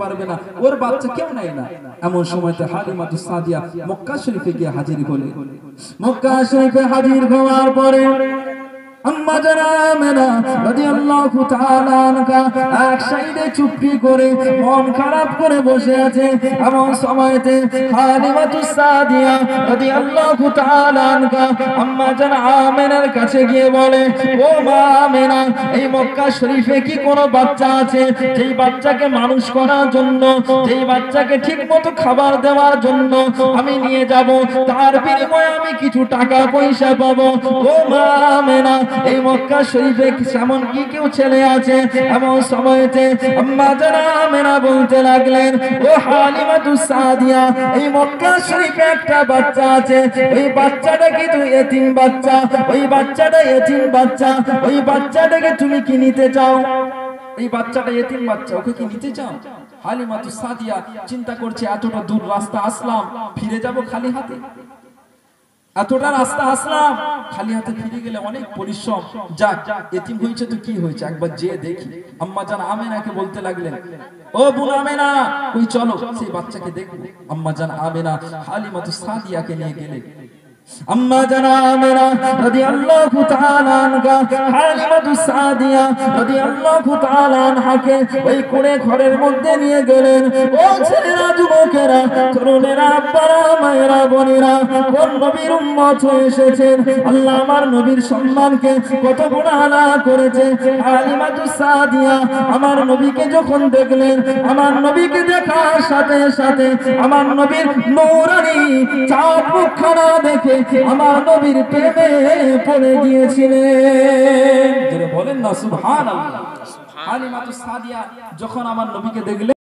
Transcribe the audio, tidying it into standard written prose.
পারবে না, ওর বাচ্চা কেউ নাই না। এমন সময়তে হালিমাতুস সাদিয়া মক্কা শরীফে গিয়ে হাজির হলেন। মক্কা শরীফে হাজির হওয়ার পরে আম্মা জান আমেনা রাদিয়াল্লাহু তাআলা আনহা এক সাইডে চুপটি করে মন খারাপ করে বসে আছে। এমন সময়তে হালিমাতুস সাদিয়া রাদিয়াল্লাহু তাআলা আনহা আম্মা জান আমেনার কাছে গিয়ে বলে, ও মা আমেনা, এই মক্কা শরীফে কি কোনো বাচ্চা আছে যেই বাচ্চাকে মানুষ করার জন্য, যেই বাচ্চাকে ঠিকমতো খাবার দেওয়ার জন্য আমি নিয়ে যাব, তার বিনিময়ে আমি কিছু টাকা পয়সা পাবো? ও মা আমেনা, এই মক্কা শরীফে এমন কি কেউ ছেলে আছে? এমন সময়তে আম্মা জান আমেনা বলতে লাগলেন, ও হালিমাতুস সাদিয়া, এই মক্কা শরীফে একটা বাচ্চা আছে, ওই বাচ্চাটা কিন্তু এতিম বাচ্চা, ওই বাচ্চাটা এতিম বাচ্চা, ওই বাচ্চাটাকে তুমি কি নিতে চাও? এই বাচ্চাটা এতিম বাচ্চা, ওকে কি নিতে চাও? হালিমাতুস সাদিয়া চিন্তা করছে, এতটা দূর রাস্তা আসলাম, ফিরে যাব খালি হাতে? এতটা রাস্তা আসলাম, খালি হাতে ফিরে গেলে অনেক পরিশ্রম। যাক, এতিম হয়েছে তো কি হয়েছে, একবার যে দেখি। আম্মা জান আমেনাকে বলতে লাগলেন, ও বোন আমেনা, কই চলো সেই বাচ্চাকে দেখবো। আম্মা জান আমেনা হালিমাতুস সাদিয়াকে নিয়ে গেলেন। আম্মা জান আমেনা রাদিয়াল্লাহু তাআলা আনহা হালিমাতুস সাদিয়া রাদিয়াল্লাহু তাআলা আনহাকে ওই কোণে ঘরের মধ্যে নিয়ে গেলেন। ও ছেলেরা, যুবকেরা, তরুণেরা, আব্বারা, মায়েরা, বোনেরা, কোন নবীর উম্মত হয়ে এসেছেন? আল্লাহ আমার নবীর সম্মানকে কত গুণ আলা করেছে। হালিমাতুস সাদিয়া আমার নবীকে যখন দেখলেন, আমার নবীকে দেখার সাথে সাথে আমার নবীর নূরানি চাঁদ মুখখানা দেখে আমার নবীর প্রেমে পড়ে গিয়েছিলেন। বলেন না সুবহানাল্লাহ। হালিমাতুস সাদিয়া যখন আমার নবীকে দেখলেন,